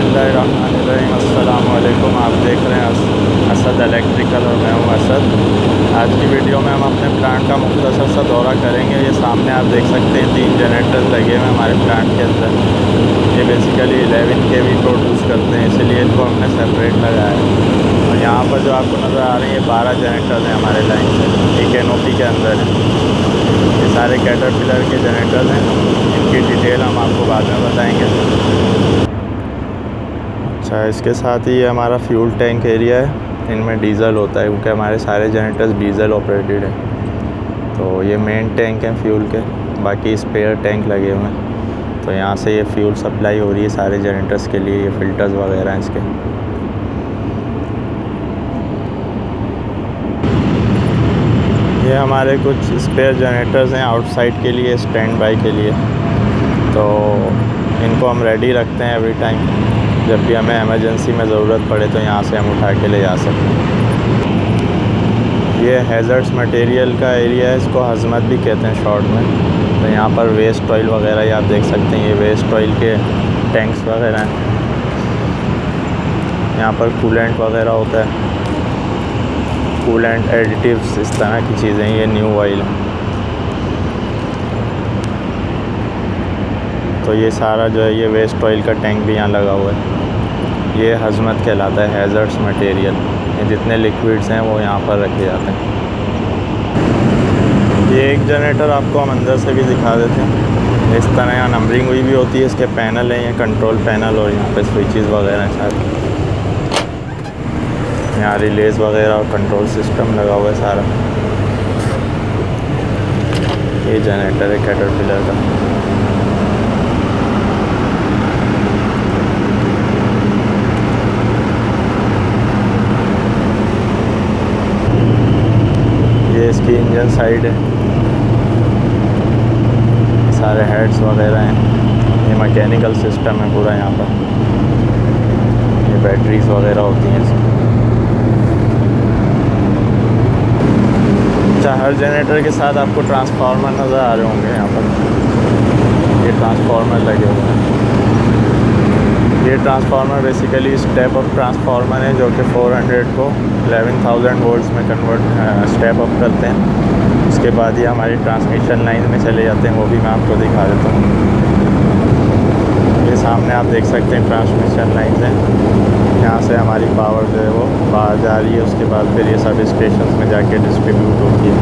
बिस्मिल्लाहिर्रहमानिर्रहीम। अस्सलाम वालेकुम। आप देख रहे हैं असद इलेक्ट्रिकल और मैं हूं असद। आज की वीडियो में हम अपने प्लांट का मुख्तसर सा दौरा करेंगे। ये सामने आप देख सकते हैं 3 जनरेटर लगे हुए हैं हमारे प्लांट के अंदर। ये बेसिकली 11 kV प्रोड्यूस करते हैं, इसलिए इनको हमने सेपरेट लगाया है। और यहाँ पर जो आपको नज़र आ रहे हैं ये 12 जनरेटर हैं हमारे लाइन से, एक NOP के अंदर है। ये सारे कैटरपिलर के जनरेटर हैं, इनकी डिटेल हम आपको बाद में बताएंगे। अच्छा, इसके साथ ही ये हमारा फ्यूल टैंक एरिया है। इनमें डीज़ल होता है क्योंकि हमारे सारे जनरेटर्स डीज़ल ऑपरेटेड हैं। तो ये मेन टैंक हैं फ्यूल के, बाकी स्पेयर टैंक लगे हुए हैं। तो यहाँ से ये फ्यूल सप्लाई हो रही है सारे जनरेटर्स के लिए। ये फ़िल्टर्स वगैरह हैं इसके। ये हमारे कुछ स्पेयर जनरेटर्स हैं आउटसाइड के लिए, स्टैंड बाई के लिए। तो इनको हम रेडी रखते हैं एवरी टाइम, जब भी हमें इमरजेंसी में ज़रूरत पड़े तो यहाँ से हम उठा के ले जा सकते हैं। ये हैज़र्ड्स मटेरियल का एरिया है, इसको हज़मत भी कहते हैं शॉर्ट में। तो यहाँ पर वेस्ट ऑयल वगैरह ये आप देख सकते हैं, ये वेस्ट ऑयल के टैंक्स वगैरह हैं। यहाँ पर कूलेंट वगैरह होता है, कूलेंट एडिटिव्स, इस तरह की चीज़ें। ये न्यू ऑयल है। तो ये सारा जो है ये वेस्ट ऑयल का टैंक भी यहाँ लगा हुआ है। ये हज़मत कहलाता है, हैज़र्ड्स मटेरियल। ये जितने लिक्विड्स हैं वो यहाँ पर रखे जाते हैं। ये एक जनरेटर आपको हम अंदर से भी दिखा देते हैं। इस तरह यहाँ नंबरिंग हुई भी होती है, इसके पैनल हैं, ये कंट्रोल पैनल, और यहाँ पे स्विचेस वगैरह हैं सारे। यहाँ रिलेज वगैरह और कंट्रोल सिस्टम लगा हुआ है सारा। ये जनरेटर है कैटरपिलर का। ये इसकी इंजन साइड है, सारे हेड्स वगैरह हैं। ये मैकेनिकल सिस्टम है पूरा यहाँ पर। ये बैटरीज वगैरह होती हैं इसमें। अच्छा, हर जनरेटर के साथ आपको ट्रांसफार्मर नज़र आ रहे होंगे यहाँ पर। ये ट्रांसफार्मर लगे हुए हैं। ये transformer basically step up transformer है, जो कि 400 को 11,000 वोल्ट्स में स्टेप अप करते हैं। उसके बाद ये हमारी ट्रांसमिशन लाइन में चले जाते हैं, वो भी मैं आपको दिखा देता हूँ। ये सामने आप देख सकते हैं ट्रांसमिशन लाइन है। यहाँ से हमारी पावर जो है वो बाहर जा रही है, उसके बाद फिर ये सब स्टेशन में जाके डिस्ट्रीब्यूट होती है।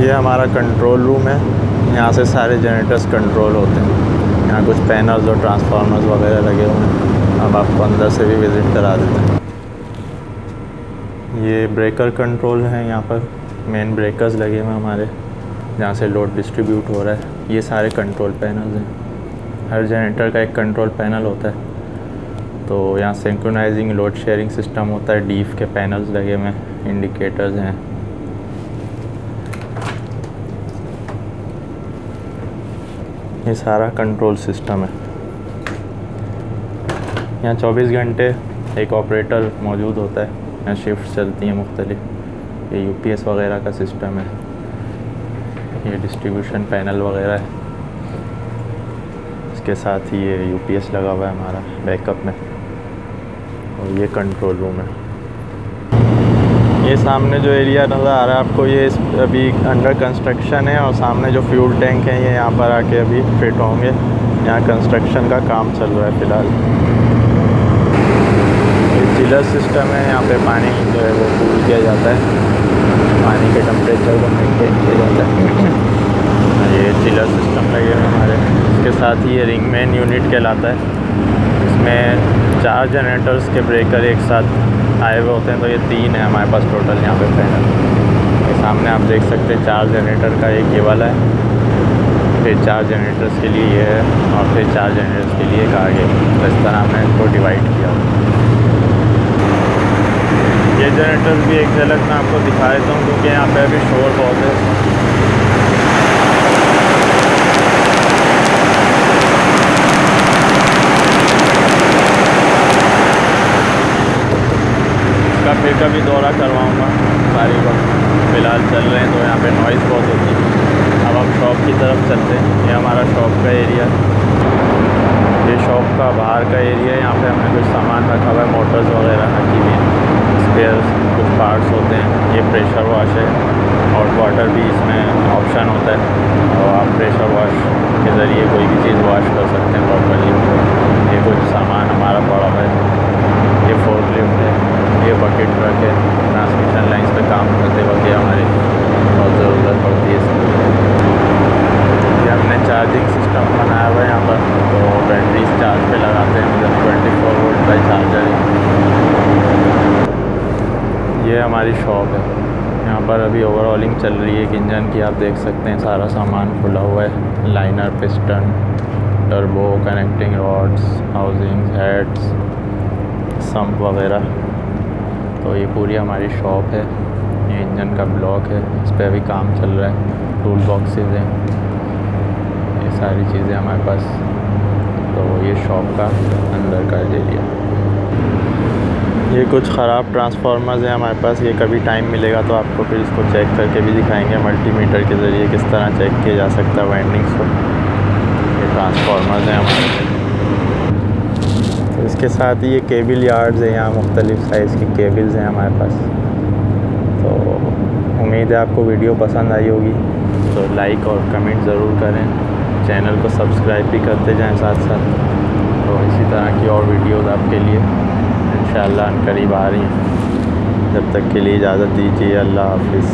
ये हमारा कंट्रोल रूम है, यहाँ से सारे जनरेटर्स कंट्रोल होते हैं। यहाँ कुछ पैनल्स और ट्रांसफार्मर्स वगैरह लगे हुए हैं। अब आपको अंदर से भी विज़िट करा देते हैं। ये ब्रेकर कंट्रोल है, यहाँ पर मेन ब्रेकर्स लगे हुए हैं हमारे, जहाँ से लोड डिस्ट्रीब्यूट हो रहा है। ये सारे कंट्रोल पैनल्स हैं। हर जनरेटर का एक कंट्रोल पैनल होता है। तो यहाँ सिंक्रोनाइजिंग लोड शेयरिंग सिस्टम होता है। डीफ के पैनल्स लगे हुए हैं, इंडिकेटर्स हैं। ये सारा कंट्रोल सिस्टम है। यहाँ 24 घंटे एक ऑपरेटर मौजूद होता है। यहाँ शिफ्ट चलती हैं मुख्तलिफ। ये UPS वगैरह का सिस्टम है। ये डिस्ट्रीब्यूशन पैनल वगैरह है। इसके साथ ही ये UPS लगा हुआ है हमारा बैकअप में। और ये कंट्रोल रूम है। ये सामने जो एरिया नज़र आ रहा है आपको, ये अभी अंडर कंस्ट्रक्शन है। और सामने जो फ्यूल टैंक है ये यहाँ पर आके अभी फिट होंगे। यहाँ कंस्ट्रक्शन का काम चल रहा है फ़िलहाल। ये चिलर सिस्टम है, यहाँ पे पानी जो है वो कूल किया जाता है, पानी के टेम्परेचर को मेंटेन किया जाता है। ये चिलर सिस्टम लगे हुए हमारे। इसके साथ ही ये रिंग मैन यूनिट कहलाता है। इसमें 4 जनरेटर्स के ब्रेकर एक साथ आए हुए होते हैं। तो ये 3 है हमारे पास टोटल यहाँ पे पैनल। ये सामने आप देख सकते हैं 4 जनरेटर का एक ये वाला है, फिर 4 जनरेटर्स के लिए ये है, और फिर 4 जनरेटर्स के लिए एक आगे। तो इस तरह हमने इसको डिवाइड किया। ये जनरेटर्स भी एक झलक मैं आपको दिखा देता हूँ, क्योंकि यहाँ पे अभी शोर बहुत है। फिर कभी दौरा करवाऊँगा सारी वक्त। फ़िलहाल चल रहे हैं तो यहाँ पे नॉइज़ बहुत होती है। अब हम शॉप की तरफ चलते हैं। ये हमारा शॉप का एरिया। ये शॉप का बाहर का एरिया है। यहाँ पे हमने कुछ सामान रखा हुआ है, मोटर्स वगैरह रखी हुई हैं, स्पेयर्स कुछ पार्ट्स होते हैं। ये प्रेशर वॉश है, हॉट वाटर भी इसमें ऑप्शन होता है और आप प्रेशर वॉश के ज़रिए कोई भी चीज़ वॉश कर सकते हैं प्रॉपर्ली। ये कुछ सामान हमारा पड़ा हुआ है। ये फोर्कलिफ्ट है, ये बकेट ट्रक है। ट्रांसमिशन लाइन्स पे काम करते वक्त ये हमारी बहुत ज़रूरत पड़ती है इसकी। ये हमने चार्जिंग सिस्टम बनाया हुआ है यहाँ पर, तो बैटरीज चार्ज पे लगाते हैं, मतलब 24 वोल्ट का चार्जर है। ये हमारी शॉप है। यहाँ पर अभी ओवरऑलिंग चल रही है एक इंजन की, आप देख सकते हैं सारा सामान खुला हुआ है। Liner, piston, turbo, connecting rods, housing, heads, sump वगैरह। तो ये पूरी हमारी शॉप है। ये इंजन का ब्लॉक है, इस पर अभी काम चल रहा है। टूल बॉक्सेस हैं, ये सारी चीज़ें हमारे पास। तो ये शॉप का अंदर का एरिया। ये कुछ ख़राब ट्रांसफार्मर्स हैं हमारे पास। ये कभी टाइम मिलेगा तो आपको फिर इसको चेक करके भी दिखाएंगे मल्टीमीटर के ज़रिए किस तरह चेक किया जा सकता है वाइंडिंग्स को। ये ट्रांसफार्मर्स हैं हमारे। तो इसके साथ ही ये केबल यार्ड्स हैं, यहाँ मुख्तलिफ़ साइज़ की केबल्स हैं हमारे पास। तो उम्मीद है आपको वीडियो पसंद आई होगी, तो लाइक और कमेंट ज़रूर करें। चैनल को सब्सक्राइब भी करते जाएं साथ साथ। तो इसी तरह की और वीडियोज़ आपके लिए इंशाअल्लाह करीब आ रही हैं। जब तक के लिए इजाज़त दीजिए। अल्लाह हाफ़िज़।